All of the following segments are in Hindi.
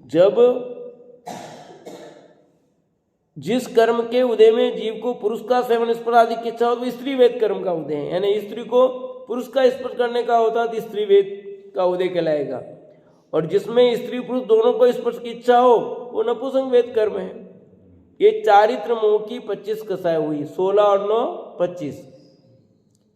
जब जिस कर्म के उदय में जीव को पुरुष का सेवन स्पर्श आदि की इच्छा हो तो स्त्री वेद कर्म का उदय है, यानी स्त्री को पुरुष का स्पर्श करने का होता है तो स्त्री वेद का उदय कहलाएगा। और जिसमें स्त्री पुरुष दोनों को स्पर्श की इच्छा हो वो नपुंसक वेद कर्म है। ये चारित्र मोह की 25 कसाएं हुई, 16 और 9 25।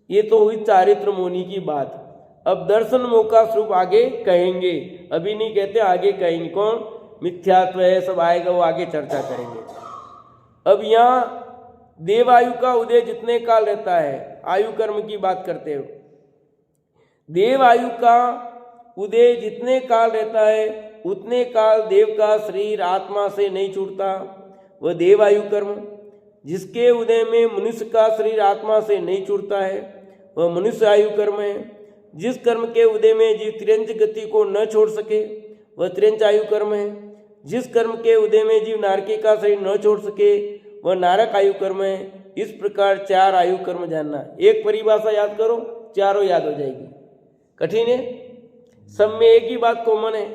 ये तो हुई चारित्र मोहनी की बात। अब दर्शन मोह का स्वरूप आगे कहेंगे, अभी नहीं कहते, आगे कहेंगे। कौन मिथ्यात्व है सब आएगा, वो आगे चर्चा करेंगे। अब यहाँ देवायु का उदय जितने काल रहता है, आयु कर्म की बात करते हो, देवायु का उदय जितने काल रहता है उतने काल देव का शरीर आत्मा से नहीं छूटता, वह देवायु कर्म। जिसके उदय में मनुष्य का शरीर आत्मा से नहीं छूटता है वह मनुष्य आयु कर्म है। जिस कर्म के उदय में जीव तिरंज गति को न छोड़ सके वह तिरंज आयु कर्म है। जिस कर्म के उदय में जीव नारकी का शरीर न छोड़ सके वह नारक आयु कर्म है। इस प्रकार 4 आयु कर्म जानना। एक परिभाषा याद करो, चारों याद हो जाएगी। कठिन है, सब में एक ही बात कॉमन है,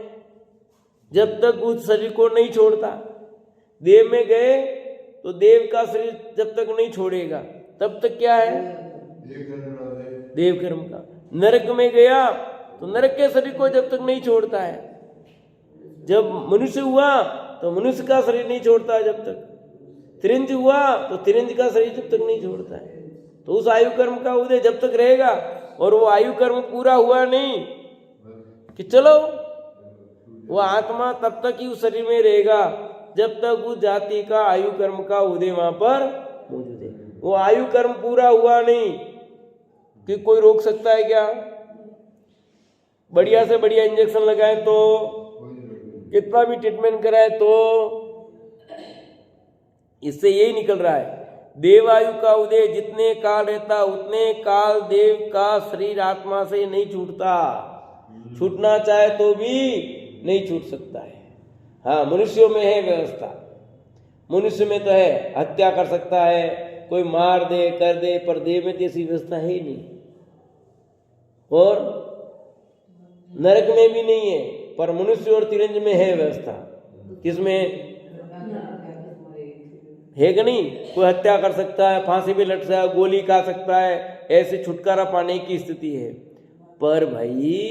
जब तक उस शरीर को नहीं छोड़ता। देव में गए तो देव का शरीर जब तक नहीं छोड़ेगा तब तक क्या है, देव कर्म का। नरक में गया तो नरक के शरीर को जब तक नहीं छोड़ता है। जब मनुष्य हुआ तो मनुष्य का शरीर नहीं छोड़ता है जब तक। तिरंज हुआ तो तिरंज का शरीर जब तक नहीं छोड़ता है। तो उस आयु कर्म का उदय जब तक रहेगा, और वो आयु कर्म पूरा हुआ नहीं कि चलो, वो आत्मा तब तक ही उस शरीर में रहेगा जब तक उस जाति का आयु कर्म का उदय वहां पर मौजूद है। वो आयु कर्म पूरा हुआ नहीं कि कोई रोक सकता है क्या? बढ़िया से बढ़िया इंजेक्शन लगाए तो, कितना भी ट्रीटमेंट कराए तो, इससे यही निकल रहा है, देवायु का उदय जितने काल रहता उतने काल देव का शरीर आत्मा से नहीं छूटता। छूटना चाहे तो भी नहीं छूट सकता है। हाँ, मनुष्यों में है व्यवस्था, मनुष्य में तो है, हत्या कर सकता है, कोई मार दे कर दे, पर देव में ऐसी व्यवस्था है ही नहीं। और नरक में भी नहीं है, पर मनुष्य और तिरंज में है व्यवस्था। किसमें है कि नहीं? कोई हत्या कर सकता है, फांसी पे लट सकता है, गोली खा सकता है, ऐसे छुटकारा पाने की स्थिति है। पर भाई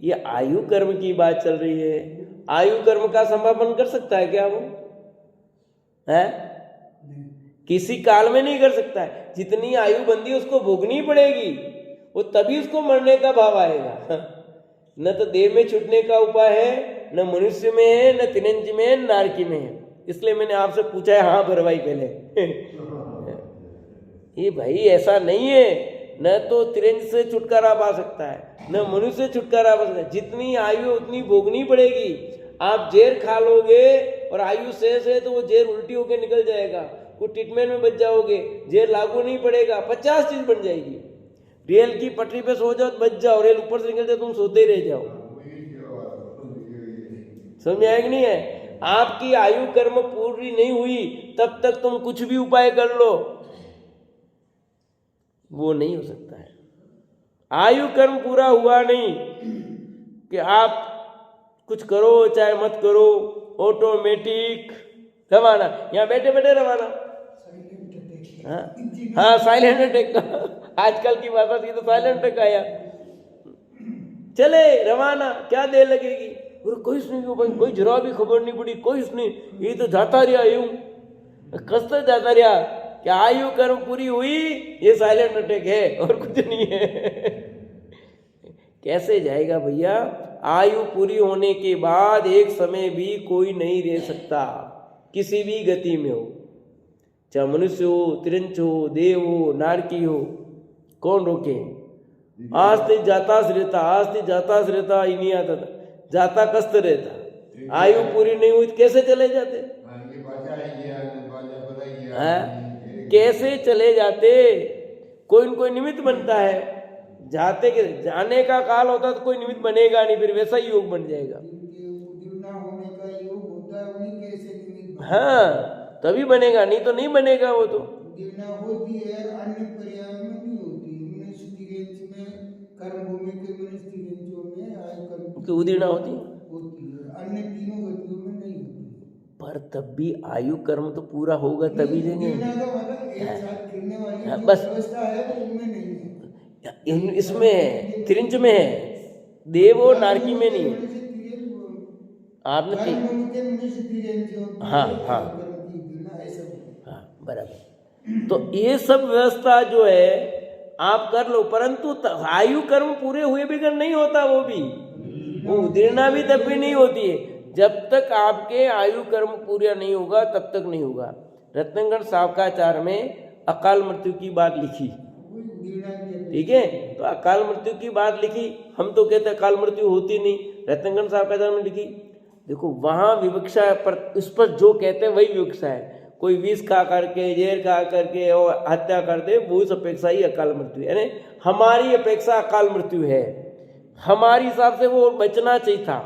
ये आयु कर्म की बात चल रही है, आयु कर्म का समापन कर सकता है क्या वो? है किसी काल में नहीं कर सकता है। जितनी आयु बंदी उसको भोगनी पड़ेगी, वो तभी उसको मरने का भाव आएगा। न तो देव में छूटने का उपाय है, न मनुष्य में है, न तिरंज में है, न नारकी में है। इसलिए मैंने आपसे पूछा है, हाँ भरवाई पहले। ये भाई ऐसा नहीं है, न तो तिरंज से छुटकारा पा सकता है, न मनुष्य से छुटकारा पा सकता है। जितनी आयु उतनी भोगनी पड़ेगी। आप जहर खा लोगे और आयु शेष है तो वो जहर उल्टी होकर निकल जाएगा, कुछ ट्रीटमेंट में बच जाओगे, जहर लागू नहीं पड़ेगा, 50 चीज बन जाएगी। रेल की पटरी पे सो जाओ बच जाओ, रेल ऊपर से निकल जाए तुम सोते ही रह जाओ। समझ में आएगा नहीं है? आपकी आयु कर्म पूरी नहीं हुई तब तक तुम कुछ भी उपाय कर लो, वो नहीं हो सकता है। आयु कर्म पूरा हुआ नहीं कि आप कुछ करो चाहे मत करो, ऑटोमेटिक रवाना, यहाँ बैठे बैठे रवाना। हाँ साइलेंट अटैक का आजकल की भाषा थी तो साइलेंट अटैक आया, चले रवाना, क्या देर लगेगी? और कोई नहीं, कोई जरा भी खबर नहीं पड़ी, कोई नहीं, ये तो जाता रहा, यूं कसता जाता रहा। क्या आयु कर्म पूरी हुई? ये साइलेंट अटैक है और कुछ नहीं है। कैसे जाएगा भैया? आयु पूरी होने के बाद एक समय भी कोई नहीं रह सकता, किसी भी गति में हो, चाहे मनुष्य हो, तिरंज हो, देव हो, नारकी हो, कौन रोके? आज तक जाता से रहता, आज तक जाता से रहता, ही नहीं आता था, जाता कस्त रहता। आयु पूरी नहीं हुई कैसे चले जाते? कैसे चले जाते? कोई न कोई निमित्त बनता है, जाते के जाने का काल होता तो कोई निमित्त बनेगा नहीं, फिर वैसा ही योग बन जाएगा। हाँ तभी बनेगा, नहीं तो नहीं बनेगा। वो तो होती है, अन्य पर्याय में नहीं होती। मनुष्य तिरंज में, कर्म भूमि के मनुष्य तिरंजों में आयु कर्म उदीर्णा होती है, अन्य तीनों गतियों में पर तब भी आयु कर्म तो पूरा होगा तभी देंगे। उद्दीपना का मतलब एक साथ गिरने वाली हाँ, जो बस। व्यवस्था है वो उनमें नहीं है। इसमें है, त्रिंच में है, देव और नारकी में नहीं है। आपने हाँ हाँ हाँ बराबर। तो ये सब व्यवस्था जो है आप कर लो, परंतु आयु कर्म पूरे हुए बिगड़ नहीं होता। वो उदीर्णा भी तब भी नहीं होती है जब तक आपके आयु कर्म पूरा नहीं होगा, तब तक नहीं होगा। रत्नगढ़ सावकाचार में अकाल मृत्यु की बात लिखी, ठीक है, तो अकाल मृत्यु की बात लिखी। हम तो कहते अकाल मृत्यु होती नहीं, रत्नगढ़ सावकाचार में लिखी। देखो वहाँ विवक्षा पर, उस पर जो कहते हैं वही विवक्षा है। कोई विष खा करके, जहर खा करके और हत्या कर दे, वो उस अपेक्षा ही अकाल मृत्यु है। यानी हमारी अपेक्षा अकाल मृत्यु है, हमारे हिसाब से वो बचना चाहिए था,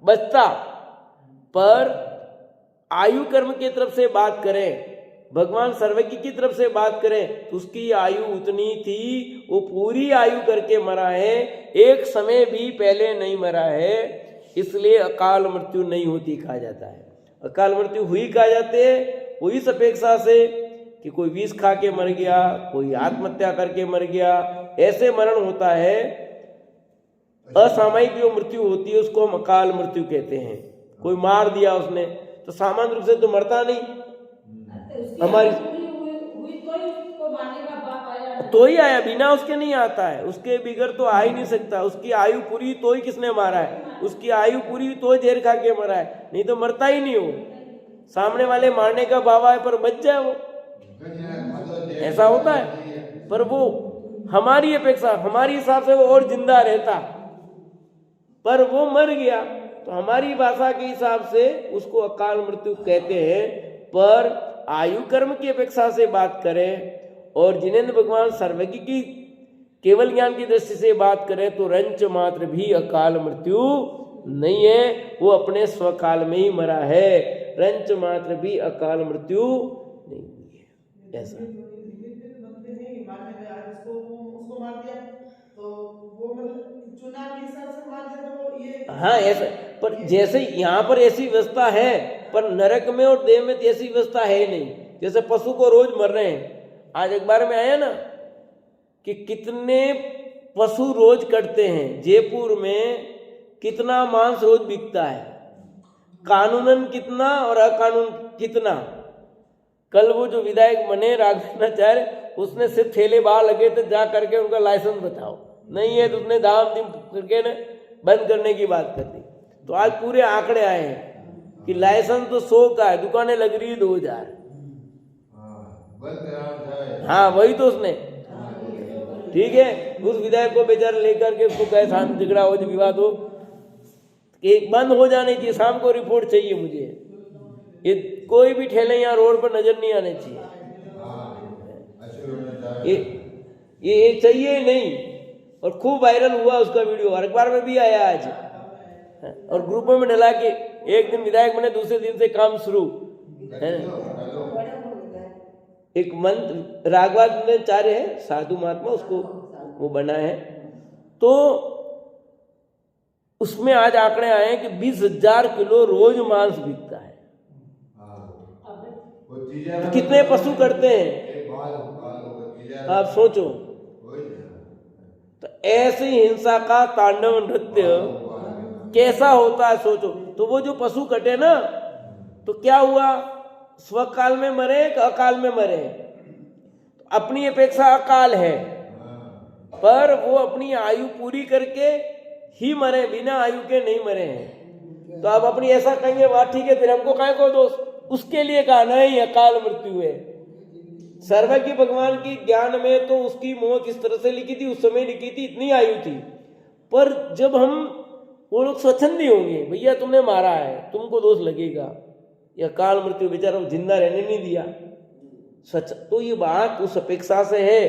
बचता। पर आयु कर्म की तरफ से बात करें, भगवान सर्वज्ञ की तरफ से बात करें, तो उसकी आयु उतनी थी, वो पूरी आयु करके मरा है, एक समय भी पहले नहीं मरा है, इसलिए अकाल मृत्यु नहीं होती कहा जाता है। अकाल मृत्यु हुई कहा जाते हैं वो इस अपेक्षा से कि कोई विष खा के मर गया, कोई आत्महत्या करके मर गया, ऐसे मरण होता है। असामयिक जो मृत्यु होती है उसको हम अकाल मृत्यु कहते हैं। कोई मार दिया उसने, तो सामान्य रूप से तो मरता नहीं, हमारी तो ही आया, बिना उसके नहीं आता है, उसके बिगड़ तो आ ही नहीं सकता। उसकी आयु पूरी तो ही किसने मारा है, उसकी आयु पूरी तो जहर खा के मरा है, नहीं तो मरता ही नहीं हो। सामने वाले मारने का भाव है पर बच जाए वो, ऐसा होता है। पर वो हमारी अपेक्षा, हमारी हिसाब से वो और जिंदा रहता, पर वो मर गया, तो हमारी भाषा के हिसाब से उसको अकाल मृत्यु कहते हैं। पर आयु कर्म की अपेक्षा से बात करें और जिनेंद्र भगवान सर्वज्ञ की केवल ज्ञान की दृष्टि से बात करें तो रंच मात्र भी अकाल मृत्यु नहीं है, वो अपने स्वकाल में ही मरा है। रंच मात्र भी अकाल मृत्यु नहीं हुई है, ऐसा। हाँ ऐसा, पर जैसे यहाँ पर ऐसी व्यवस्था है, पर नरक में और देव में ऐसी व्यवस्था है नहीं। जैसे पशु को रोज मर रहे हैं, आज अखबार में आया ना कि कितने पशु रोज कटते हैं, जयपुर में कितना मांस रोज बिकता है, कानूनन कितना और अकानून कितना। कल वो जो विधायक बने राघवेंद्राचार्य, उसने सिर्फ ठेले बाहर लगे थे, जा करके उनका लाइसेंस बताओ, नहीं है तो उसने दाम दिन करके ना बंद करने की बात कर दी। तो आज पूरे आंकड़े आए हैं कि लाइसेंस तो 100 का है, दुकानें लग रही है 2000। हाँ वही तो उसने, ठीक है, उस विधायक को बेचारा लेकर के उसको कहे शांति झगड़ा हो, विवाद हो, एक बंद हो जाने चाहिए, शाम को रिपोर्ट चाहिए मुझे, ये कोई भी ठेले यहाँ रोड पर नजर नहीं आने चाहिए, ये चाहिए नहीं। और खूब वायरल हुआ उसका वीडियो, अखबार में भी आया आज, और ग्रुपों में डला कि एक दिन विधायक बने, दूसरे दिन से काम शुरू है। एक मंत्र राघवाचार्य है, साधु महात्मा, उसको वो बना है, तो उसमें आज आंकड़े आए हैं कि 20,000 किलो रोज मांस बिकता है। तो कितने पशु करते हैं आप सोचो। तो ऐसी हिंसा का तांडव नृत्य कैसा होता है सोचो। तो वो जो पशु कटे ना, तो क्या हुआ, स्वकाल में मरे कि अकाल में मरे। अपनी अपेक्षा अकाल है, पर वो अपनी आयु पूरी करके ही मरे, बिना आयु के नहीं मरे हैं। तो आप अपनी ऐसा कहेंगे वाह ठीक है, फिर हमको काहे को दोष, उसके लिए कहा नहीं अकाल मृत्यु है। सर्वज्ञ भगवान की ज्ञान में तो उसकी मौत इस तरह से लिखी थी, उस समय लिखी थी, इतनी आयु थी। पर जब हम, वो लोग स्वच्छंदी होंगे, भैया तुमने मारा है, तुमको दोष लगेगा, यह काल मृत्यु, बेचारा जिंदा रहने नहीं दिया सच। तो ये बात उस अपेक्षा से है,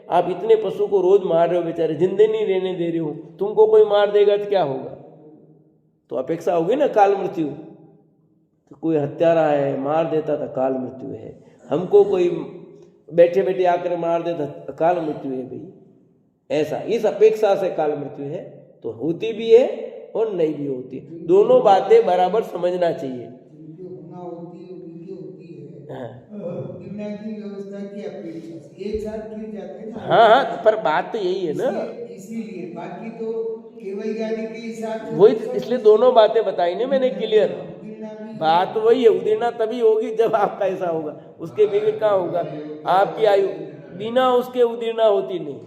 आप इतने पशु को रोज मार रहे हो, बेचारे जिंदे नहीं रहने दे रहे हो, तुमको कोई मार देगा तो क्या होगा। तो अपेक्षा होगी ना काल मृत्यु। तो कोई हत्यारा है, मार देता था काल मृत्यु है, हमको कोई बैठे बैठे आकर मार देता काल मृत्यु है भाई। ऐसा इस अपेक्षा से काल मृत्यु है, तो होती भी है और नहीं भी होती, दोनों बातें बराबर समझना चाहिए। होना होती घटना की व्यवस्था की अपेक्षा से एक साथ गिर जाते हैं ना। हाँ हाँ, पर बात तो यही है ना, इसीलिए बाकी तो केवल ज्ञानी के हिसाब से वही इसलिए दोनों बातें बताई ना मैंने क्लियर। गिरना भी बात वही है, उदीर्णा तभी होगी जब आपका ऐसा होगा, उसके बिगड़ कहाँ होगा। आपकी आयु बिना उसके उदीर्णा होती नहीं।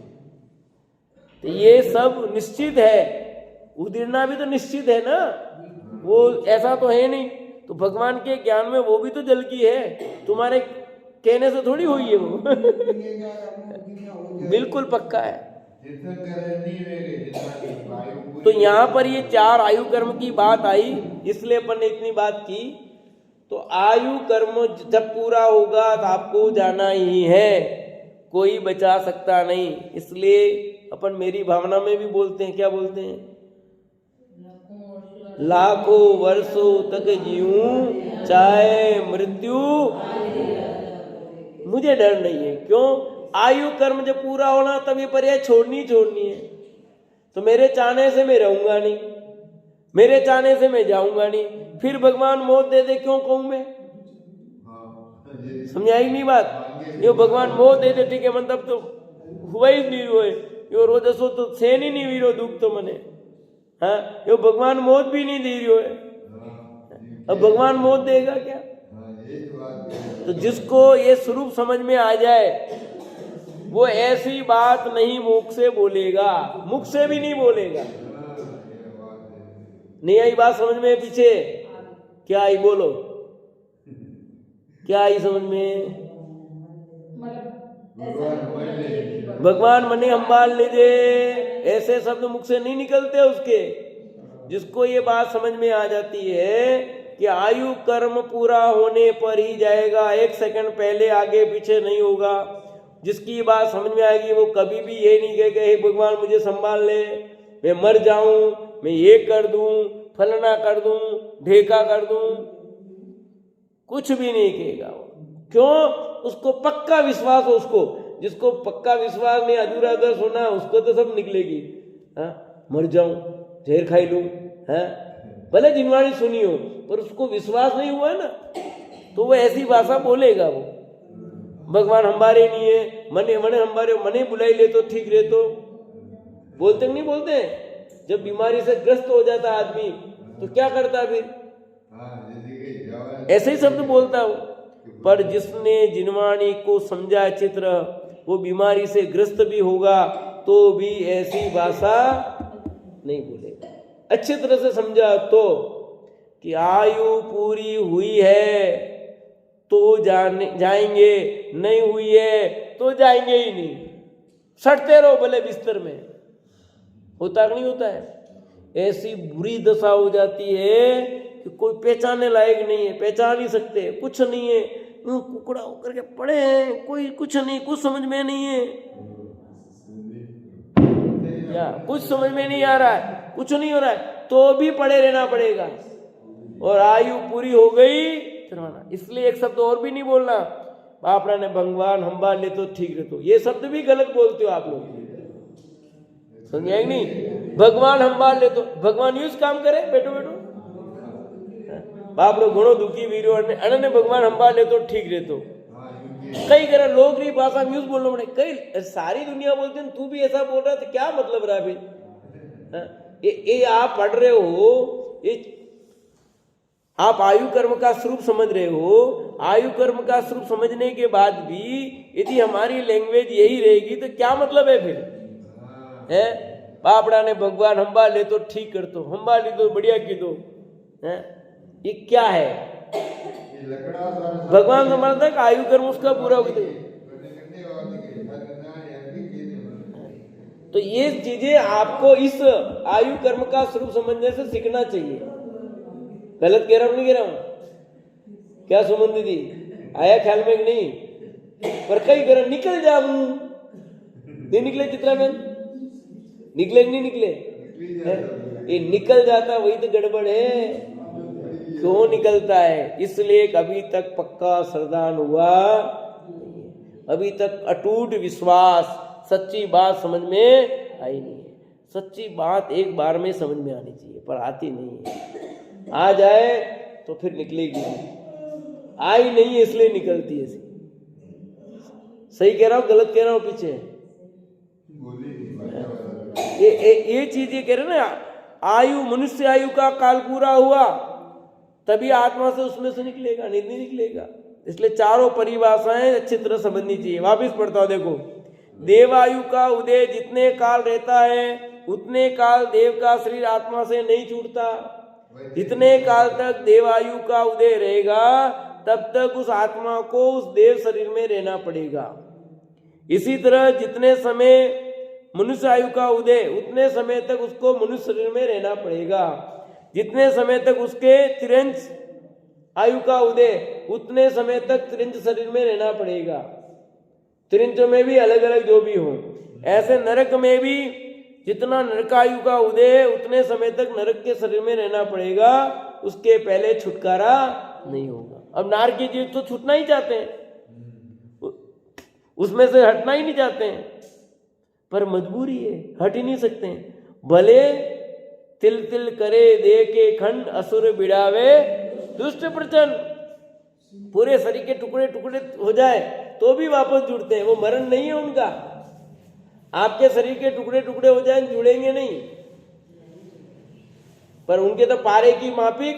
तो ये सब निश्चित है, उदीर्णा भी तो निश्चित है ना, वो ऐसा तो है नहीं। तो भगवान के ज्ञान में वो भी तो जल की है, तुम्हारे कहने से थोड़ी हुई है वो। मिलेगा, गिरना हो जाएगा। बिल्कुल पक्का है। तो यहाँ पर ये 4 आयु कर्म की बात आई, इसलिए अपन ने इतनी बात की। तो आयु कर्म जब पूरा होगा तो आपको जाना ही है, कोई बचा सकता नहीं। इसलिए अपन मेरी भावना में भी बोलते हैं, क्या बोलते हैं, लाखों वर्षों तक जीऊं चाहे मृत्यु मुझे डर नहीं है। क्यों? आयु कर्म जब पूरा होना तब ये पर्याय छोड़नी है। तो मेरे चाहने से मैं रहूंगा नहीं, मेरे चाहने से मैं जाऊंगा नहीं, फिर भगवान मौत दे दे क्यों कहूं मैं? समझाई नहीं बात? ये भगवान मौत दे दे ठीक है, मतलब तो हुआ ही नहीं हुए, यो रोजसो तो सहन ही नहीं वीरो दुख तो मने। हाँ, यो भगवान मौत भी नहीं दे रही है, अब भगवान मौत देगा क्या? तो जिसको ये स्वरूप समझ में आ जाए वो ऐसी बात नहीं मुख से बोलेगा, मुख से भी नहीं बोलेगा। नहीं आई बात समझ में? पीछे क्या आई बोलो, क्या आई समझ में? भगवान मने संभाल लीजिए, ऐसे शब्द मुख से नहीं निकलते उसके। जिसको ये बात समझ में आ जाती है कि आयु कर्म पूरा होने पर ही जाएगा, 1 सेकंड पहले आगे पीछे नहीं होगा, जिसकी बात समझ में आएगी वो कभी भी ये नहीं कहेगा हे भगवान मुझे संभाल ले, मैं मर जाऊं, मैं ये कर दूं, फलना कर दूं, ढेका कर दूं, कुछ भी नहीं कहेगा वो। क्यों? उसको पक्का विश्वास हो। उसको जिसको पक्का विश्वास नहीं, अधूरा अधूरा सुना, उसको तो सब निकलेगी। हाँ, मर जाऊं, जहर खाई लूं, है भले जिनवाणी सुनी हो, पर उसको विश्वास नहीं हुआ है ना, तो वो ऐसी भाषा बोलेगा। वो भगवान हमारे नहीं है, मने मने हमारे मने बुलाई ले तो ठीक रहे, तो बोलते नहीं बोलते? जब बीमारी से ग्रस्त हो जाता आदमी तो क्या करता फिर? ऐसे ही शब्द बोलता हो। पर जिसने जिनवाणी को समझा चित्र, वो बीमारी से ग्रस्त भी होगा तो भी ऐसी भाषा नहीं बोलेगा। अच्छी तरह से समझा तो कि आयु पूरी हुई है तो जाएंगे, नहीं हुई है तो जाएंगे ही नहीं। सड़ते रहो भले बिस्तर में। होता कि नहीं होता है? ऐसी बुरी दशा हो जाती है कि कोई पहचानने लायक नहीं है, पहचान ही सकते, कुछ नहीं है, कुकड़ा होकर के पड़े हैं, कोई कुछ नहीं, कुछ समझ में नहीं है, क्या कुछ समझ में नहीं आ रहा है, कुछ नहीं हो रहा है, तो भी पड़े रहना पड़ेगा। और आयु पूरी हो गई फिर, इसलिए एक शब्द और भी नहीं बोलना, बापरा ने भगवान हम ले तो ठीक रहते। ये शब्द भी गलत बोलते हो आप लोग, समझाएंगे नहीं? भगवान हम ले तो भगवान यूज काम करे, बैठो बैठो, बाप लोग घणो दुखी वीरो अने भगवान हम ले तो ठीक रहते। कई तरह लोग री भाषा में यूज बोलना पड़े, कई सारी दुनिया बोलते हैं, तू भी ऐसा बोल रहा है तो क्या मतलब रहा फिर? ये आप पढ़ रहे हो, ये आप आयु कर्म का स्वरूप समझ रहे हो। आयु कर्म का स्वरूप समझने के बाद भी यदि हमारी लैंग्वेज यही रहेगी तो क्या मतलब है फिर? है बापड़ा ने भगवान हम्बा ले तो ठीक कर दो, हम्बा ली तो बढ़िया की दो, है ये क्या है? भगवान समझता है कि आयु कर्म उसका पूरा हो गया। तो ये चीजें आपको इस आयु कर्म का स्वरूप समझने से सीखना चाहिए। गलत कह रहा हूं नहीं कह रहा हूं? क्या सुमन दीदी आया ख्याल में कि नहीं? पर कई घर निकल जाऊं, नहीं निकले चित्रा बहन, निकले नहीं निकले? ये निकल जाता वही तो गड़बड़ है। क्यों निकलता है? इसलिए अभी तक पक्का श्रद्धान हुआ, अभी तक अटूट विश्वास, सच्ची बात समझ में आई नहीं है। सच्ची बात एक बार में समझ में आनी चाहिए, पर आती नहीं है। आ जाए तो फिर निकलेगी, आई नहीं इसलिए निकलती है। सही कह रहा हूँ गलत कह रहा हूँ पीछे? ये चीज ये कह रहे ना, आयु मनुष्य आयु का काल पूरा हुआ तभी आत्मा से उसमें से निकलेगा, नहीं निकलेगा। इसलिए चारों परिभाषाएं अच्छी तरह समझनी चाहिए। वापिस पढ़ता हूं, देखो, देवायु का उदय जितने काल रहता है उतने काल देव का शरीर आत्मा से नहीं छूटता। जितने काल तक देवायु का उदय रहेगा तब तक उस आत्मा को उस देव शरीर में रहना पड़ेगा। इसी तरह जितने समय मनुष्य आयु का उदय उतने समय तक उसको मनुष्य शरीर में रहना पड़ेगा। जितने समय तक उसके तिरंज आयु का उदय उतने समय तक तिरंज शरीर में रहना पड़ेगा। तिरंजों में भी अलग अलग जो भी हो, ऐसे नरक में भी जितना नरकायु का उदय उतने समय तक नरक के शरीर में रहना पड़ेगा, उसके पहले छुटकारा नहीं होगा। अब नार के जीव तो छूटना ही चाहते हैं, उसमें से हटना ही नहीं चाहते हैं, पर मजबूरी है, हट ही नहीं सकते हैं। भले तिल तिल करे दे के खंड असुर बिड़ावे दुष्ट प्रचंड, पूरे शरीर के टुकड़े टुकड़े हो जाए तो भी वापस जुड़ते हैं। वो मरण नहीं है उनका। आपके शरीर के टुकड़े टुकड़े हो जाए जुड़ेंगे नहीं, पर उनके तो पारे की माफिक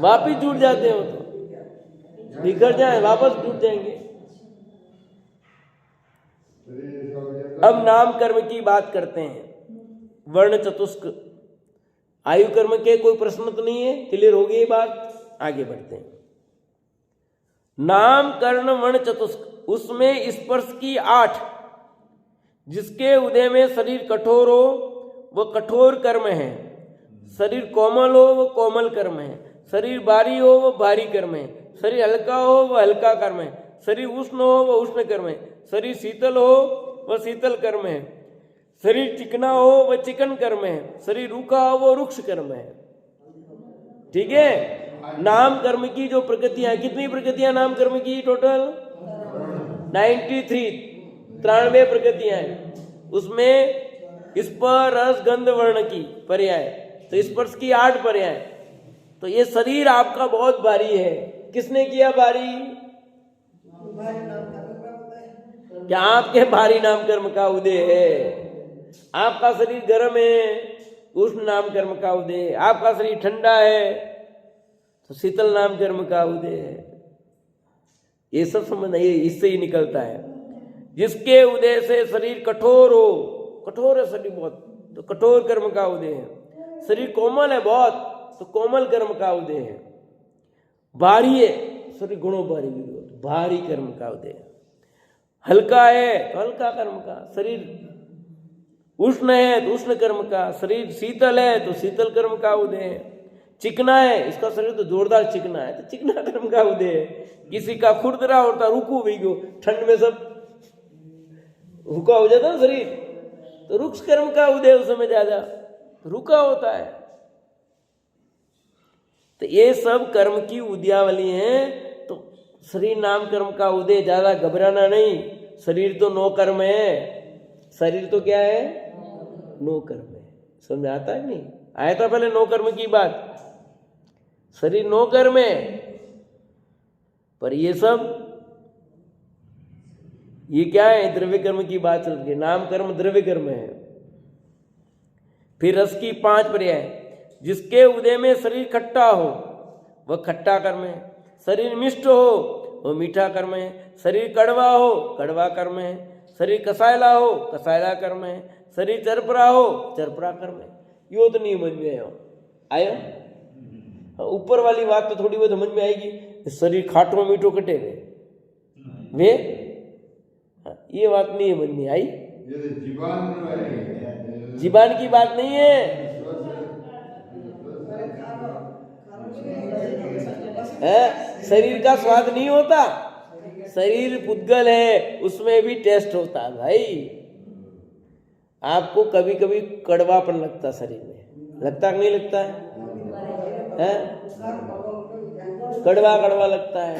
वापिस जुड़ जाते हैं। वो तो बिखर जाए वापस जुड़ जाएंगे। अब नाम कर्म की बात करते हैं। वर्ण चतुष्क आयु कर्म के कोई प्रश्न तो नहीं है, क्लियर हो गई ये बात? आगे बढ़ते हैं। नाम कर्ण वर्ण चतुष्क, उसमें स्पर्श की 8, जिसके उदय में शरीर कठोर हो वह कठोर कर्म है, शरीर कोमल हो वह कोमल कर्म है, शरीर भारी हो वह भारी कर्म है, शरीर हल्का हो वह हल्का कर्म है, शरीर उष्ण हो वह उष्ण कर्म है, शरीर शीतल हो वह शीतल कर्म है, शरीर चिकना हो वह चिकन कर्म है, शरीर रूखा हो वह रुक्ष कर्म है। ठीक है। नाम कर्म की जो प्रकृतियां, कितनी प्रकृतियां नाम कर्म की? टोटल 93 प्रकृतियां हैं। उसमें स्पर्श रस गंध वर्ण की पर्याय, तो स्पर्श की 8 पर्याय। तो ये शरीर आपका बहुत भारी है। किसने किया भारी? क्या आपके भारी नाम कर्म का उदय है? आपका शरीर गर्म है, उष्ण नाम कर्म का उदय है। आपका शरीर ठंडा है तो शीतल नाम कर्म का उदय है। ये सब समझना, ये इससे ही निकलता है। जिसके उदय से शरीर कठोर हो, कठोर है शरीर बहुत, तो कठोर कर्म का उदय है। शरीर कोमल है बहुत, तो कोमल कर्म का उदय है। भारी है शरीर, गुणों भारी, भारी कर्म का उदय है। हल्का है तो हल्का कर्म का, शरीर उष्ण है तो उष्ण कर्म का, शरीर शीतल है तो शीतल कर्म का उदय है। चिकना है, इसका शरीर तो जोरदार चिकना है तो चिकना कर्म का उदय है। किसी का खुरदरा होता रुकू भी गो, ठंड में सब रुका हो जाता ना शरीर, तो रुक्ष कर्म का उदय उस समय ज्यादा रुका होता है। तो ये सब कर्म की उदयावली है। तो शरीर नाम कर्म का उदय, ज्यादा घबराना नहीं। शरीर तो नो कर्म है, शरीर तो क्या है? नो कर्म है। समझ आता है नहीं? आया था पहले नो कर्म की बात। शरीर नो कर्म है, पर ये सब ये क्या है? द्रव्य कर्म की बात चल रही है। नाम कर्म द्रव्य कर्म है। फिर रस की 5 पर्याय। जिसके उदय में शरीर खट्टा हो वह खट्टा कर्म है, शरीर मिष्ट हो वह मीठा कर्म है, शरीर कड़वा हो कड़वा कर्म है, शरीर कसायला हो कसायला कर्म है, शरीर चरपरा हो चरपरा कर्म है। यो तो नहीं समझ में आया? ऊपर वाली बात तो थोड़ी बहुत समझ में आएगी। शरीर खाटो मीठो कटे वे ये बात नहीं समझ में आई। जीवान की बात नहीं है, शरीर का स्वाद नहीं होता। शरीर पुद्गल है, उसमें भी टेस्ट होता है भाई। आपको कभी कभी कड़वापन लगता शरीर में, लगता कि नहीं लगता है? कड़वा कड़वा लगता है,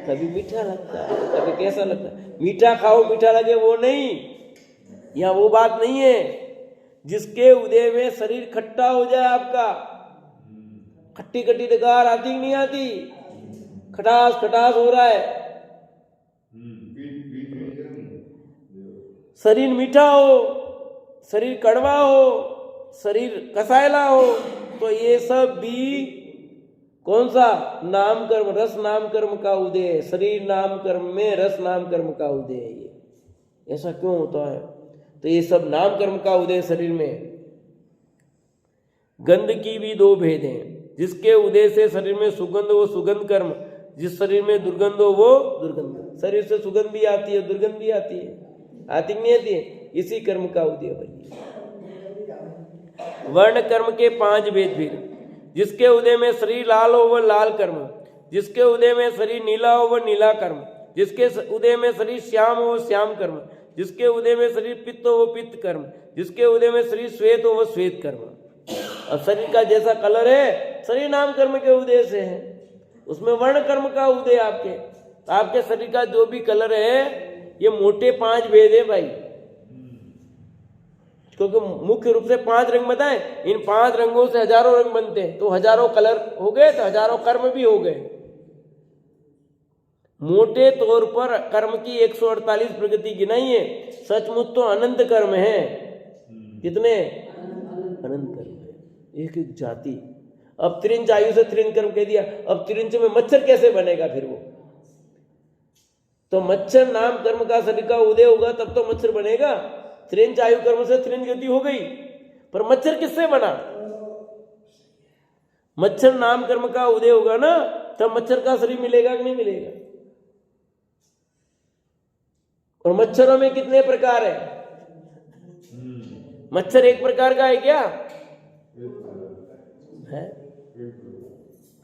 कभी मीठा लगता है, कभी कैसा लगता है। मीठा खाओ मीठा लगे वो नहीं, यहाँ वो बात नहीं है। जिसके उदय में शरीर खट्टा हो जाए, आपका खट्टी खट्टी डकार आती कि नहीं आती? खटास खटास हो रहा है, शरीर मीठा हो, शरीर कड़वा हो, शरीर कसायला हो, तो ये सब भी कौन सा नाम कर्म, रस नाम कर्म का उदय है। शरीर नाम कर्म में रस नाम कर्म का उदय है। ये ऐसा क्यों होता है? तो ये सब नाम कर्म का उदय शरीर में। गंध की भी दो भेद हैं, जिसके उदय से शरीर में सुगंध वो सुगंध कर्म, जिस शरीर में दुर्गंध हो वो दुर्गंध। शरीर से सुगंध भी आती है, दुर्गंध भी आती है, आती नहीं आती है, इसी कर्म का उदय है। वर्ण कर्म के 5 भेद फिर, जिसके उदय में शरीर लाल हो वह लाल कर्म, जिसके उदय में शरीर नीला हो वह नीला कर्म, जिसके उदय में शरीर श्याम हो वह श्याम कर्म, जिसके उदय में शरीर पित्त हो वह पित्त कर्म, जिसके उदय में शरीर श्वेत हो वह श्वेत कर्म। अब शरीर का जैसा कलर है शरीर नाम कर्म के उदय से है, उसमें वर्ण कर्म का उदय आपके शरीर का जो भी कलर है, ये मोटे 5 भेद है भाई। क्योंकि मुख्य रूप से 5 रंग बताए, इन 5 रंगों से हजारों रंग बनते हैं, तो हजारों कलर हो गए तो हजारों कर्म भी हो गए। मोटे तौर पर कर्म की 148 प्रगति गिनाई है, सचमुच तो अनंत कर्म है। कितने? अनंत कर्म है, एक एक जाति। अब त्रिंच आयु से त्रिंच कर्म कह दिया, अब त्रिंच में मच्छर कैसे बनेगा फिर वो? तो मच्छर नाम कर्म का शरीर का उदय होगा तब तो मच्छर बनेगा। त्रिंच आयु कर्म से त्रिंच गति हो गई, पर मच्छर किससे बना? मच्छर नाम कर्म का उदय होगा ना, तब मच्छर का शरीर मिलेगा कि नहीं मिलेगा? और मच्छरों में कितने प्रकार है? मच्छर एक प्रकार का है क्या है?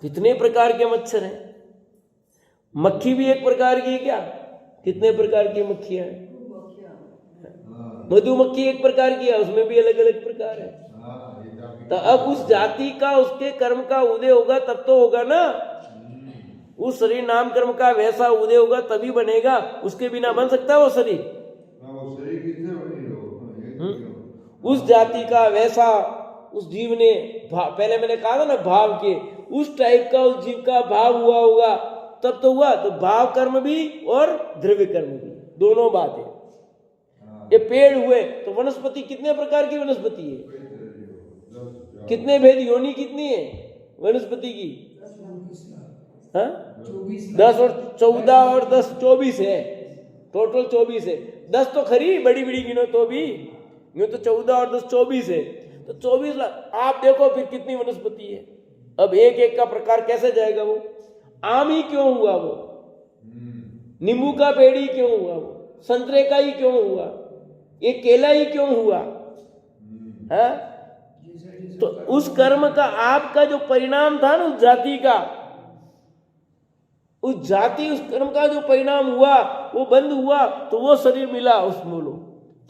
कितने प्रकार के मच्छर हैं? मक्खी भी एक प्रकार की है क्या? कितने प्रकार की मक्खियां हैं? मधुमक्खी एक प्रकार की है, उसमें भी अलग अलग प्रकार है। तो अब उस जाति का उसके कर्म का उदय होगा तब तो होगा ना, उस शरीर नाम कर्म का वैसा उदय होगा तभी बनेगा, उसके बिना बन सकता है वो शरीर? उस जाति का वैसा उस जीव ने पहले मैंने कहा था ना भाव के, उस टाइप का उस जीव का भाव हुआ होगा तब तो हुआ। तो भाव कर्म भी और द्रव्य कर्म भी, दोनों बात है। ये पेड़ हुए तो वनस्पति कितने प्रकार की वनस्पति है? कितने भेद योनि कितनी है वनस्पति की? 10 और 14 और 10 24 है, टोटल 24 है। 10 तो खरी बड़ी बड़ी गिनो तो भी, यूं तो 14 और 10 24 है, तो 24 लाख। आप देखो फिर कितनी वनस्पति है। अब एक एक का प्रकार कैसे जाएगा वो? आम ही क्यों हुआ वो? नींबू का पेड़ ही क्यों हुआ वो? संतरे का ही क्यों हुआ? ये केला ही क्यों हुआ है? तो उस कर्म का आपका जो परिणाम था ना, उस जाति का, उस जाति उस कर्म का जो परिणाम हुआ वो बंद हुआ तो वो शरीर मिला। उसमें बोलो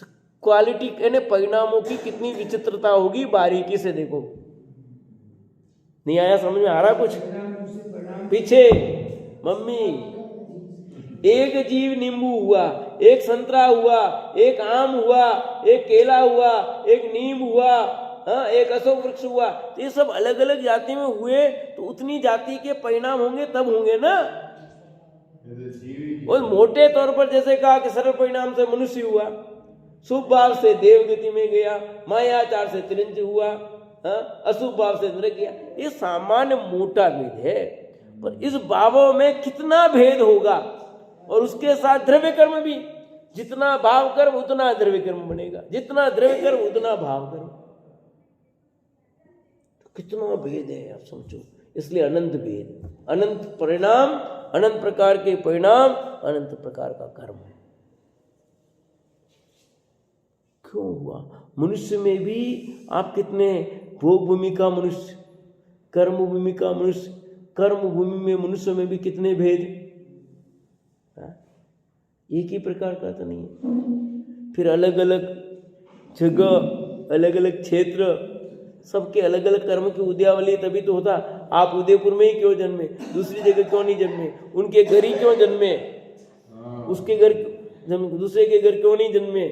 तो क्वालिटी यानी परिणामों की कितनी विचित्रता होगी, बारीकी से देखो। नहीं आया समझ में? आ रहा कुछ पीछे? मम्मी, एक जीव नींबू हुआ, एक संतरा हुआ, एक आम हुआ, एक केला हुआ, एक नीम हुआ, एक अशोक वृक्ष हुआ, तो ये सब अलग अलग जाति में हुए तो उतनी जाति के परिणाम होंगे तब होंगे ना। और मोटे तौर पर जैसे कहा कि सरल परिणाम से मनुष्य हुआ, शुभ भाव से देव गति में गया, मायाचार से त्रिंच हुआ, अशुभ भाव से नरक गया। ये सामान्य मोटा भेद है, पर इस भावों में कितना भेद होगा। और उसके साथ द्रव्य कर्म भी, जितना भाव कर्म उतना द्रव्य कर्म बनेगा, जितना द्रव्य कर्म उतना भाव कर्म। कितना भेद है आप समझो। इसलिए अनंत भेद, अनंत परिणाम, अनंत प्रकार के परिणाम, अनंत प्रकार का कर्म। क्यों हुआ? मनुष्य में भी आप कितने भोग भूमि का मनुष्य, कर्म भूमि का मनुष्य, कर्म भूमि में मनुष्य में भी कितने भेद, एक ही प्रकार का तो नहीं है। फिर अलग अलग जगह, अलग अलग क्षेत्र, सबके अलग अलग कर्म की उदयावली, तभी तो होता। आप उदयपुर में ही क्यों जन्मे, दूसरी जगह क्यों नहीं जन्मे? उनके घर ही क्यों जन्मे, उसके घर दूसरे के घर क्यों नहीं जन्मे?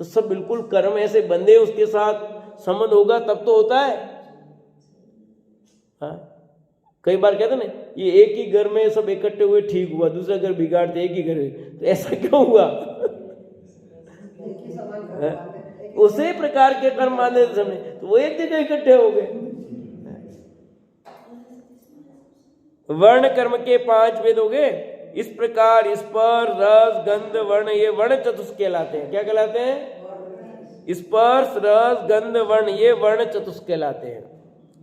तो सब बिल्कुल कर्म ऐसे बंधे, उसके साथ संबंध होगा तब तो होता है। कई बार कहते ना, ये एक ही घर में सब इकट्ठे हुए ठीक हुआ, दूसरा घर बिगाड़ते एक ही घर में, तो ऐसा क्यों हुआ? उसी प्रकार के कर्म बांधे थे सबने, तो वो एक जगह इकट्ठे हो गए। वर्ण कर्म के 5 भेद हो गए। इस प्रकार स्पर्श, रस, गंध, वर्ण, ये वर्ण चतुष्क कहलाते हैं। क्या कहलाते हैं? स्पर्श, रस, गंध, वर्ण, ये वर्ण चतुष्क कहलाते हैं।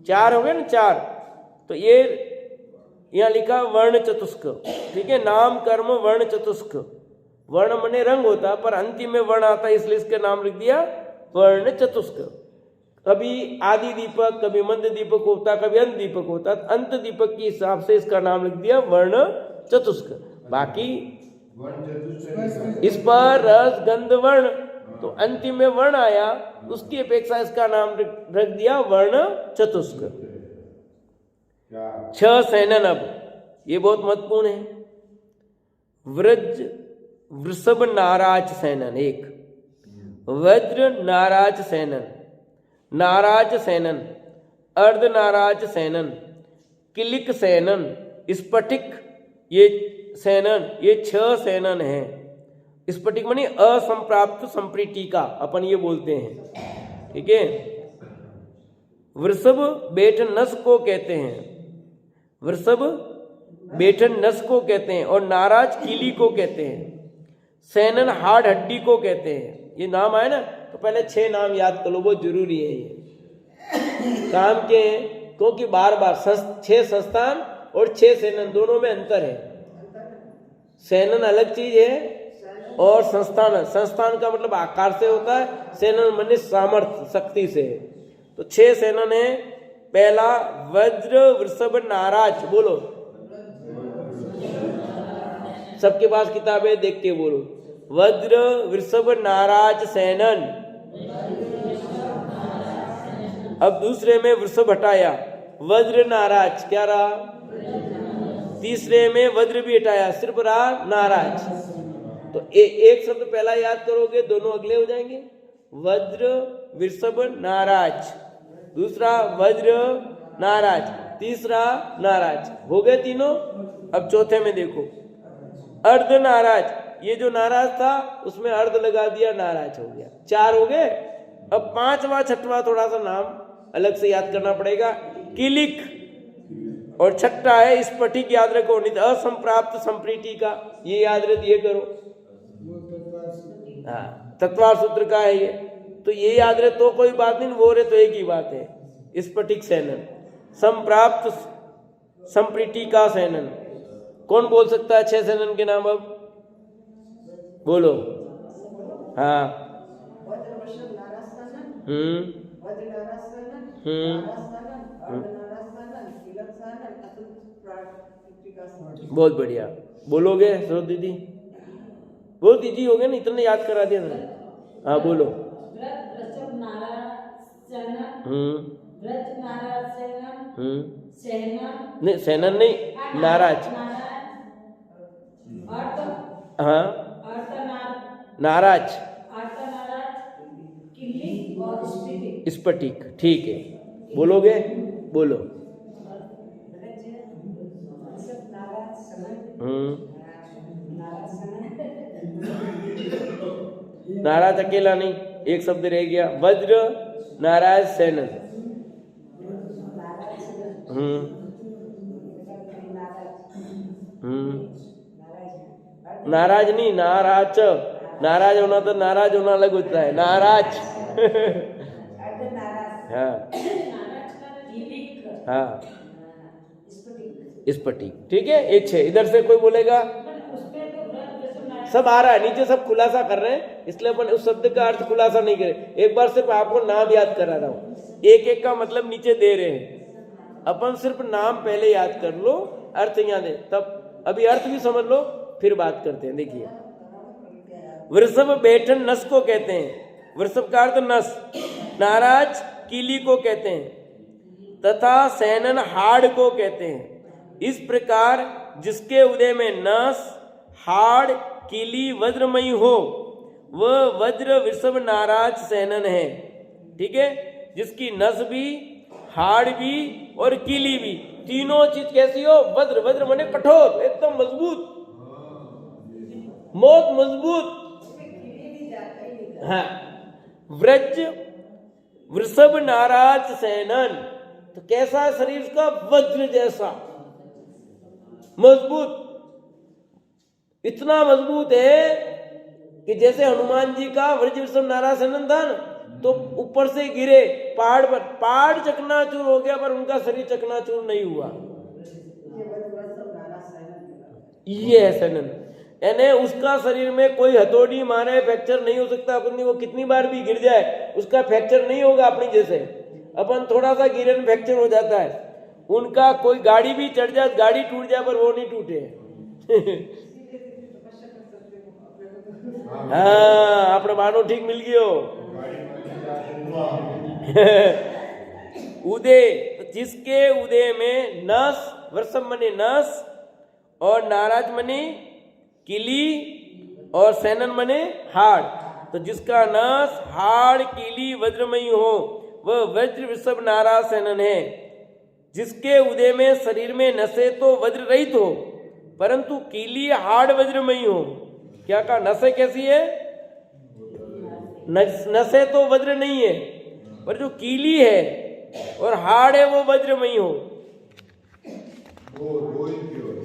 4 हो गए ना, 4। तो ये यहाँ लिखा वर्ण चतुष्क, ठीक है। नाम कर्म वर्ण चतुष्क। वर्ण मने रंग होता, पर अंतिम में वर्ण आता है, इसलिए इसका नाम लिख दिया वर्ण चतुष्क। कभी आदि दीपक, कभी मध्य दीपक होता, कभी अंत दीपक होता, अंत दीपक के हिसाब से इसका नाम लिख दिया वर्ण चतुष्क। बाकी इस पर रस, गंध, वर्ण, तो अंतिम में वर्ण आया, उसकी अपेक्षा इसका नाम रख दिया वर्ण चतुष्क। 6 सैनन। अब ये बहुत महत्वपूर्ण है। व्रज, वृषभ, नाराज सैनन 1, वज्र, नाराज सैनन, नाराज सैनन, अर्ध नाराज सैनन, किलिक सैनन, स्फटिक, ये सैनन, ये 6 सैनन हैं। स्फटिक मानी असंप्राप्त संप्रीटिका, अपन ये बोलते हैं, ठीक है। वृषभ बेठन नस को कहते हैं, वृषभ बेठन नस को कहते हैं, और नाराज कीली को कहते हैं। सैनन हाड़ हड्डी को कहते हैं। ये नाम आए ना, तो पहले 6 नाम याद कर लो, बहुत जरूरी है ये काम के हैं, क्योंकि बार बार 6 संस्थान और 6 सैनन दोनों में अंतर है। सैनन अलग चीज है और संस्थान, संस्थान का मतलब आकार से होता है, सैनन माने सामर्थ्य, शक्ति से। तो 6 सैनन है। पहला वज्र, वृषभ, नाराज, बोलो सबके पास किताबें देख के बोलो। वज्र, वृषभ, नाराज सैनन। अब दूसरे में वृषभ हटाया, वज्र, नाराज, क्या रहा? तीसरे में वज्र भी हटाया, सिर्फ रहा नाराज। तो एक शब्द पहला याद करोगे, दोनों अगले हो जाएंगे। वज्र, वृषभ, नाराज, दूसरा वज्र, नाराज, तीसरा नाराज, हो गए तीनों। अब चौथे में देखो, अर्ध नाराज, ये जो नाराज था उसमें अर्ध लगा दिया, नाराज हो गया। 4 हो गए। अब 5वां 6वां थोड़ा सा नाम अलग से याद करना पड़ेगा। किलिक, और 6ठा है स्फटिक, याद रखो, नहीं तो असंप्राप्त संप्रीटिका, ये याद रख दिए करो। हाँ, तत्वार सूत्र का है ये, तो ये याद रहे तो कोई बात नहीं, वो रहे तो एक ही बात है। स्फटिक सैनन, संप्राप्त संप्रीटिका सैनन। कौन बोल सकता है 6 सैनन के नाम? अब बोलो। हाँ, बहुत बढ़िया, बोलोगे सरो दीदी? बहुत इजी हो गया ना, इतने याद करा दिया ना। हाँ बोलो। नहीं, सैनन नहीं, नाराज। हाँ, नाराज, स्फटिक, ठीक है। बोलोगे? बोलो। नाराज अकेला नहीं, एक शब्द रह गया, वज्र, नाराज, सैनन। नाराज नहीं, नाराज। नाराज होना तो नाराज होना अलग होता है, नाराज। हाँ हाँ, स्फटिक, ठीक है। एक 6 इधर से कोई बोलेगा? सब आ रहा है, नीचे सब खुलासा कर रहे हैं, इसलिए अपन उस शब्द का अर्थ खुलासा नहीं करें। एक बार सिर्फ आपको नाम याद करा रहा हूँ, एक एक का मतलब नीचे दे रहे हैं। अपन सिर्फ नाम पहले याद कर लो, अर्थ यहाँ दे, तब अभी अर्थ भी समझ लो, फिर बात करते हैं। देखिए, वृषभ बेठन नस को कहते हैं, वृषभ का अर्थ नस, नाराज कीली को कहते हैं, तथा सैनन हाड़ को कहते हैं। इस प्रकार जिसके उदय में नस, हाड़, कीली, वज्रमयी हो, वह वज्र, वृषभ, नाराज सैनन है। ठीक है, जिसकी नस भी, हाड़ भी और कीली भी, तीनों चीज कैसी हो? वज्र, वज्र माने कठोर, एकदम मजबूत, बहुत मजबूत। हाँ, व्रज वृषभ नाराज सैनन। तो कैसा है शरीर उसका? वज्र जैसा मजबूत। इतना मजबूत है कि जैसे हनुमान जी का व्रज वृषभ नाराज सैनन था ना, तो ऊपर से गिरे पहाड़ पर, पहाड़ चकनाचूर हो गया पर उनका शरीर चकनाचूर नहीं हुआ। ये है सैनन, यानी उसका शरीर में कोई हथौड़ी मारे फ्रैक्चर नहीं हो सकता। अपनी वो कितनी बार भी गिर जाए उसका फ्रैक्चर नहीं होगा। अपनी जैसे अपन थोड़ा सा गिरे फ्रैक्चर हो जाता है, उनका कोई गाड़ी भी चढ़ जाए, गाड़ी टूट जाए पर वो नहीं टूटे। हाँ, આપણે બાનો ठीक मिल गयो। उदय, जिसके उदय में नस, वृषभ मने नस और नाराज मने किली और सैनन मने हाड़। तो जिसका नस हाड़ किली वज्रमयी हो वह वज्र वृषभ नाराज सैनन है। जिसके उदय में शरीर में नसें तो वज्र रहित हो परंतु कीली हाड़ वज्रमयी हो। क्या कहा? नसें कैसी है? नसें तो वज्र नहीं है पर जो कीली है और हाड़ है वो वज्रमयी हो।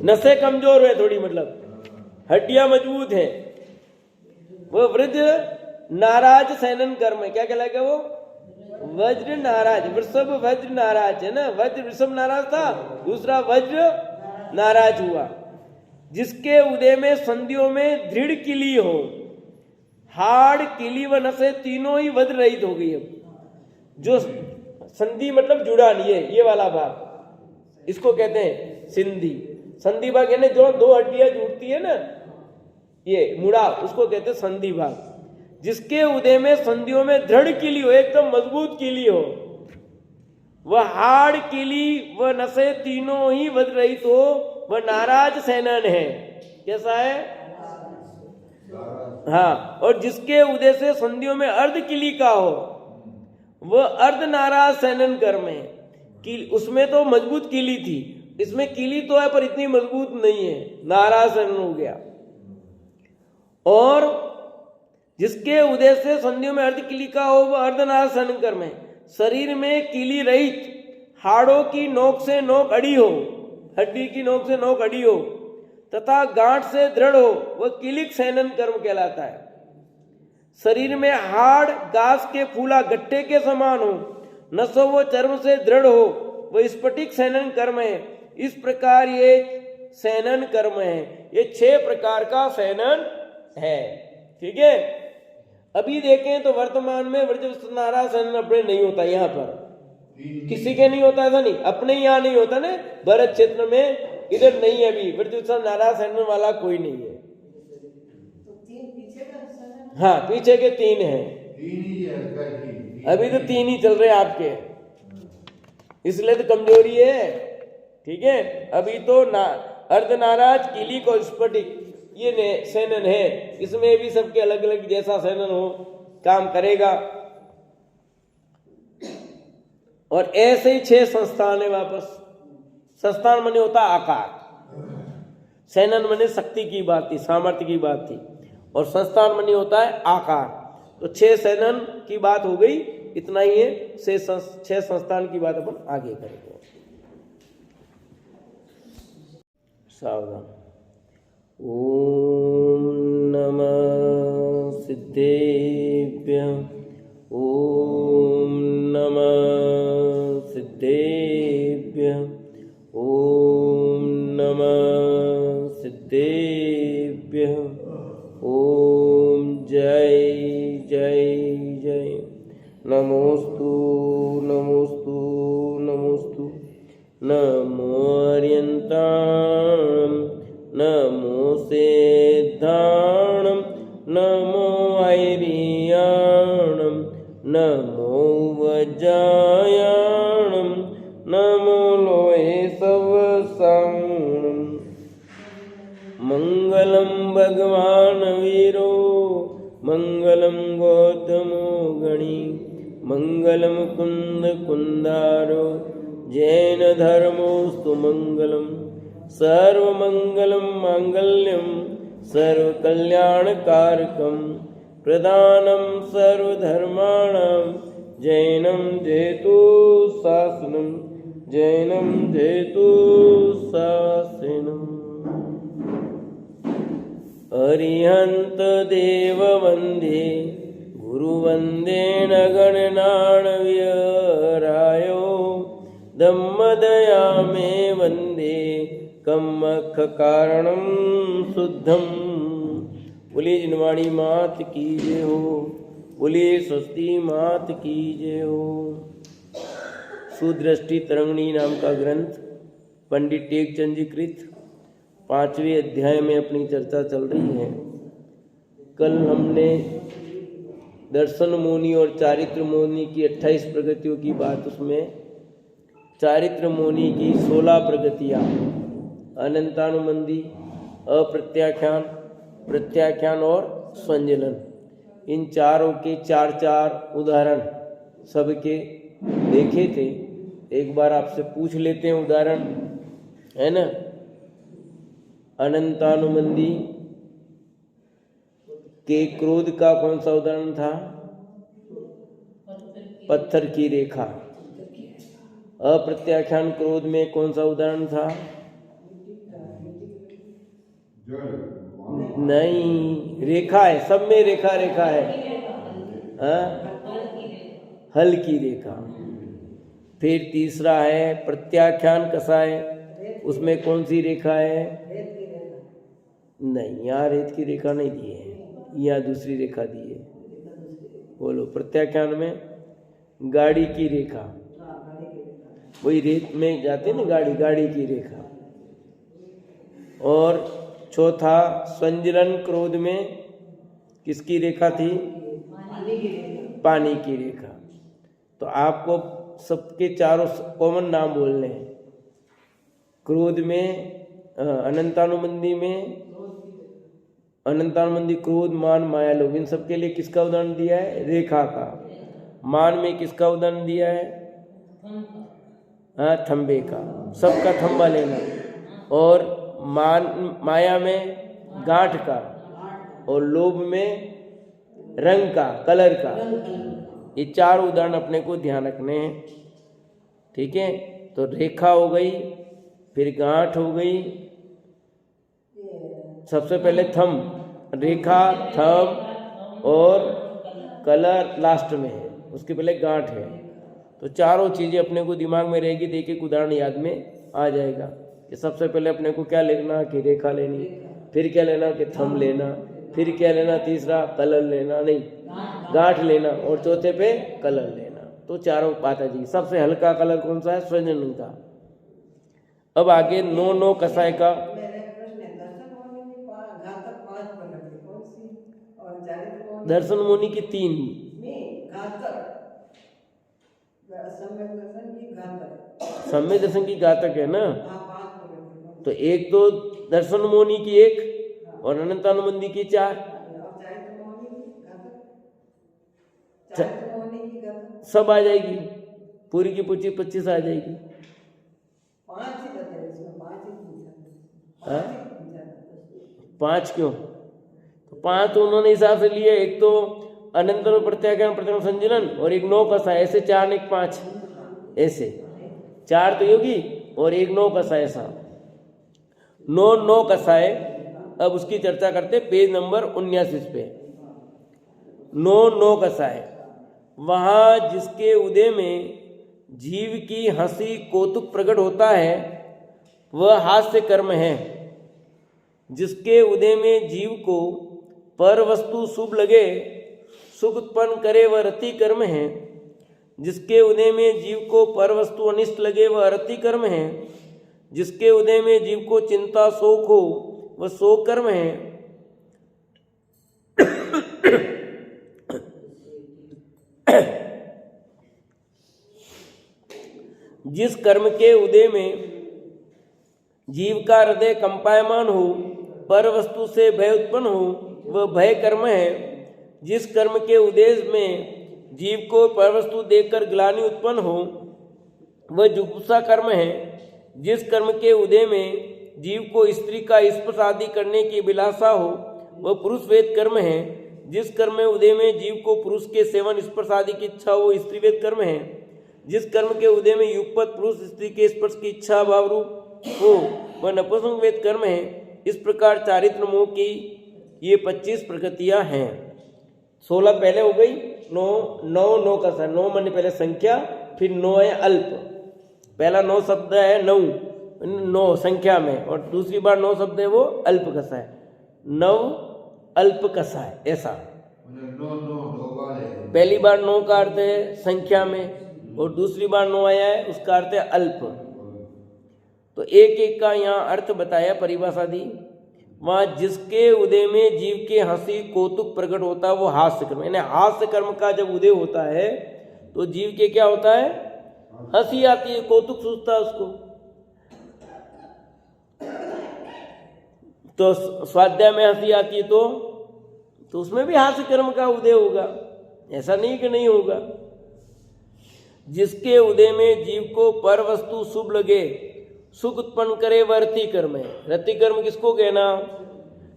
नसें कमजोर है थोड़ी, मतलब हड्डियां मजबूत है। वो वृद्ध नाराज सैनन कर्म है। क्या कहलाएगा वो? वज्र नाराज। वृषभ वज्र नाराज है ना, वज्र वृषभ नाराज था, दूसरा वज्र नाराज हुआ। जिसके उदय में संधियों में दृढ़ किली हो, हाड़ किली व नसें तीनों ही वज्र रहित हो गई। अब जो संधि मतलब जुड़ा नहीं है, ये वाला भाग इसको कहते हैं संधि। संधि भाग यानी जो दो हड्डियां जुड़ती है ना, ये मुड़ा, उसको कहते हैं संधि भाग। जिसके उदय में संधियों में दृढ़ कीली हो, एकदम मजबूत कीली हो, वह हाड़ कीली व नसें तीनों ही वज्र रहित हो, वह नाराज सैनन है। कैसा है? हाँ। और जिसके उदय से संधियों में अर्ध किली का हो वह अर्ध नाराज सैनन कर्म है। कि उसमें तो मजबूत कीली थी, इसमें कीली तो है पर इतनी मजबूत नहीं है, नाराज सैनन हो गया। और जिसके उदय से संधियों में अर्ध किली का हो वह अर्धनाराज सैनन कर्म है। शरीर में कीली रहित, हाड़ों की नोक से नोक अड़ी हो, हड्डी की नोक से नोक अड़ी हो तथा गांठ से दृढ़ हो, वह कीलिक सैनन कर्म कहलाता है। शरीर में हाड़ घास के फूला गट्टे के समान हो, नसों व चर्म से दृढ़ हो, वह स्फटिक सैनन कर्म है। इस प्रकार ये सैनन कर्म है। ये 6 प्रकार का सैनन है। ठीक है। अभी देखें तो वर्तमान में वज्र नाराज सैनन अपने नहीं होता, यहाँ पर किसी के नहीं होता, ऐसा नहीं, अपने यहाँ नहीं होता ना, भरत क्षेत्र में इधर नहीं है। अभी वज्र नाराज सैनन वाला कोई नहीं है। हाँ, पीछे के 3 हैं, अभी तो 3 ही चल रहे हैं आपके, इसलिए तो कमजोरी है। ठीक है। अभी तो अर्ध नाराज, कीली और स्फटिक ये सैनन है। इसमें भी सबके अलग अलग जैसा सैनन हो काम करेगा। और ऐसे ही 6 संस्थान है। वापस संस्थान मने होता आकार, सैनन मने शक्ति की बात थी, सामर्थ्य की बात थी, और संस्थान मने होता है आकार। तो 6 सैनन की बात हो गई, इतना ही है। 6 संस्थान की बात अपन आगे करेंगे। सावधान। ओम नमः सिद्धेभ्यः, ओम नमः सिद्धेभ्यः, ओम नमः सिद्धेभ्यः, ओम जय जय जय। नमोस्तु नमोस्तु नमोस्तु। नमो अर्यन्ताणं, नमो सिद्धाणं, नमो ऐरियाणं, नमो वज्रायाणं, नमो लोहे सवसाणं। मंगलम भगवान वीरो, मंगलम गौतमो गणी, मंगलम कुंद कुंदारो, जैन धर्मोस्तु मंगलम। सर्वमंगलम मांगल्यम सर्वकल्याणकारकम, प्रधानं सर्वधर्माणां जैनं जयतु शासनं जैनं जयतु शासनम्। अरिहंत देव वंदे गुरुवंदे न गणनाण्यरायो धम्मदया मे वंदे कम्मख कारणं शुद्धम। बोलिए जिनवाणी मात की जय हो, बोलिए स्वस्ति मात की जय हो। सुदृष्टि तरंगिणी नाम का ग्रंथ पंडित टेकचंद जी कृत 5वें अध्याय में अपनी चर्चा चल रही है। कल हमने दर्शन मोनी और चारित्र मोनी की 28 प्रगतियों की बात, उसमें चारित्र मोनी की 16 प्रगतियाँ, अनंतानुबंधी, अप्रत्याख्यान, प्रत्याख्यान और संजलन, इन चारों के 4 उदाहरण सबके देखे थे। एक बार आपसे पूछ लेते हैं उदाहरण, है ना। अनंतानुबंधी के क्रोध का कौन सा उदाहरण था? पत्थर की रेखा। अप्रत्याख्यान क्रोध में कौन सा उदाहरण था? नहीं, रेखा है, सब में रेखा रेखा है। हल की रेखा। फिर तीसरा है प्रत्याख्यान कसाय, उसमें कौन सी रेखा है? नहीं, यहाँ रेत की रेखा नहीं दी है, यहाँ दूसरी रेखा दी है। बोलो। प्रत्याख्यान में गाड़ी की रेखा, वही रेत में जाते ना गाड़ी की रेखा। और चौथा संजलन क्रोध में किसकी रेखा थी? पानी की रेखा। तो आपको सबके चारों कॉमन नाम बोलने हैं। क्रोध में अनंतानुबंधी में अनंतानुबंधी क्रोध, मान, माया, लोभ, इन सबके लिए किसका उदाहरण दिया है? रेखा का। मान में किसका उदाहरण दिया है? थंबे का, सबका थंबा लेना। और माया में गांठ का, और लोभ में रंग का, कलर का। ये 4 उदाहरण अपने को ध्यान रखने हैं, ठीक है। तो रेखा हो गई, फिर गांठ हो गई, सबसे पहले थंब, रेखा, थंब और कलर लास्ट में है, उसके पहले गांठ है। तो चारों चीज़ें अपने को दिमाग में रहेगी, तो एक उदाहरण याद में आ जाएगा कि सबसे पहले अपने को क्या लिखना कि रेखा लेनी, फिर क्या लेना कि थंब लेना, फिर क्या लेना तीसरा कलर लेना, नहीं गांठ लेना, और चौथे पे कलर लेना। तो चारों बात आ जाएगी। सबसे हल्का कलर कौन सा है? संजलन का। अब आगे नो कसाय का। दर्शन मुनि की 3, सम्यक दर्शन की घातक है ना। तो एक तो दर्शन मोनी की 1 और अनंतानुबंधी की 4। सब आ जाएगी, पूरी की पूरी 25 आ जाएगी। 5 क्यों? तो 5 तो उन्होंने हिसाब से लिए। एक तो अनंतर प्रत्याख्यान, प्रथम संजलन, और एक 9 कसा, ऐसे 4 1 5, ऐसे 4 तो योगी और एक 9 कसा, ऐसा 9 कसाए। अब उसकी चर्चा करते पेज नंबर 79 पे। 9 कसाए, वहाँ जिसके उदय में जीव की हंसी कौतुक प्रकट होता है वह हास्य कर्म है। जिसके उदय में जीव को पर वस्तु शुभ लगे, सुख उत्पन्न करे वह रति कर्म है। जिसके उदय में जीव को पर वस्तु अनिष्ट लगे वह अरति कर्म है। जिसके उदय में जीव को चिंता शोक हो वह शोक कर्म है। जिस कर्म के उदय में जीव का हृदय कंपायमान हो, पर वस्तु से भय उत्पन्न हो वह भय कर्म है। जिस कर्म के उदय में जीव को पर वस्तु देखकर ग्लानि उत्पन्न हो वह जुगुप्सा कर्म है। जिस कर्म के उदय में जीव को स्त्री का स्पर्श आदि करने की अभिलाषा हो वह पुरुष वेद कर्म है। जिस कर्म में उदय में जीव को पुरुष के सेवन स्पर्श आदि की इच्छा वो स्त्रीवेद कर्म है। जिस कर्म के उदय में युगपत पुरुष स्त्री के स्पर्श की इच्छा भाव रूप हो वह नपुंसक वेद कर्म है। इस प्रकार चारित्र मोह की ये 25 प्रकृतियां हैं। 16 पहले हो गई, 9 का सा 9 माने पहले संख्या, फिर 9 है अल्प। पहला 9 शब्द है 9 संख्या में, और दूसरी बार 9 शब्द है वो अल्प कसा है, 9 अल्प कसा है ऐसा। पहली बार 9 का अर्थ है संख्या में, और दूसरी बार 9 आया है उसका अर्थ है अल्प। तो एक एक का यहाँ अर्थ बताया, परिभाषा दी। वहाँ जिसके उदय में जीव के हंसी कौतुक प्रकट होता है वो हास्य कर्म, यानी हास्य कर्म का जब उदय होता है तो जीव के क्या होता है, हंसी आती है, कौतुक सूझता है उसको। तो स्वाध्याय में हंसी आती है तो उसमें भी हास्य कर्म का उदय होगा, ऐसा नहीं कि नहीं होगा। जिसके उदय में जीव को पर वस्तु शुभ लगे, सुख उत्पन्न करे वह रति कर्म है। रति कर्म किसको कहना,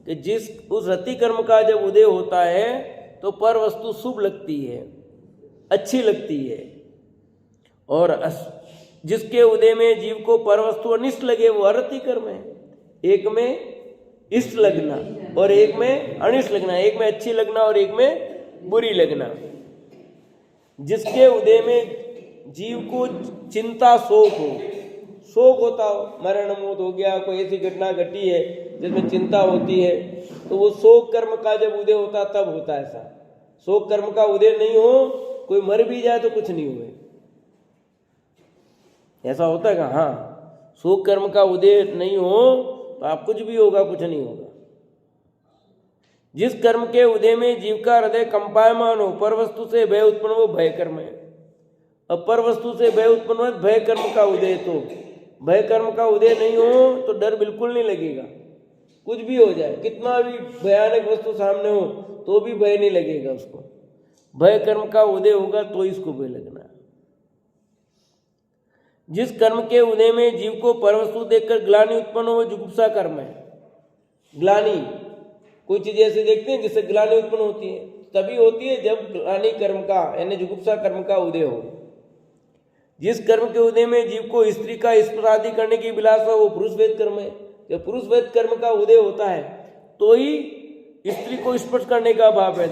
कि जिस उस रति कर्म का जब उदय होता है तो पर वस्तु शुभ लगती है, अच्छी लगती है। और जिसके उदय में जीव को पर वस्तु अनिष्ट लगे वो अरति कर्म है। एक में इष्ट लगना और एक में अनिष्ट लगना, एक में अच्छी लगना और एक में बुरी लगना। जिसके उदय में जीव को चिंता शोक होता हो, मरण मौत हो गया, कोई ऐसी घटना घटी है जिसमें चिंता होती है, तो वो शोक कर्म का जब उदय होता तब होता है ऐसा। शोक कर्म का उदय नहीं हो, कोई मर भी जाए तो कुछ नहीं हुए, ऐसा होता है क्या? हाँ, शोक कर्म का उदय नहीं हो तो आप कुछ भी होगा, कुछ नहीं होगा। जिस कर्म के उदय में जीव का हृदय कंपायमान हो, पर वस्तु से भय उत्पन्न वो भय कर्म है। अब पर वस्तु से भय उत्पन्न हो भय कर्म का उदय, तो भय कर्म का उदय नहीं हो तो डर बिल्कुल नहीं लगेगा, कुछ भी हो जाए, कितना भी भयानक वस्तु सामने हो तो भी भय नहीं लगेगा उसको। भय कर्म का उदय होगा तो इसको भय लगना। जिस कर्म के उदय में जीव को परवस्तु देखकर ग्लानि उत्पन्न हो जुगुप्सा कर्म है। ग्लानि, कोई चीज ऐसी देखते हैं जिससे ग्लानि उत्पन्न होती है, तभी होती है जब ग्लानि कर्म का यानी जुगुप्सा कर्म का उदय हो। जिस कर्म के उदय में जीव को स्त्री का स्पर्श आदि करने की विलासा वो पुरुष वेद कर्म है। जब पुरुष वेद कर्म का उदय होता है तो ही स्त्री को स्पर्श करने का भाव है।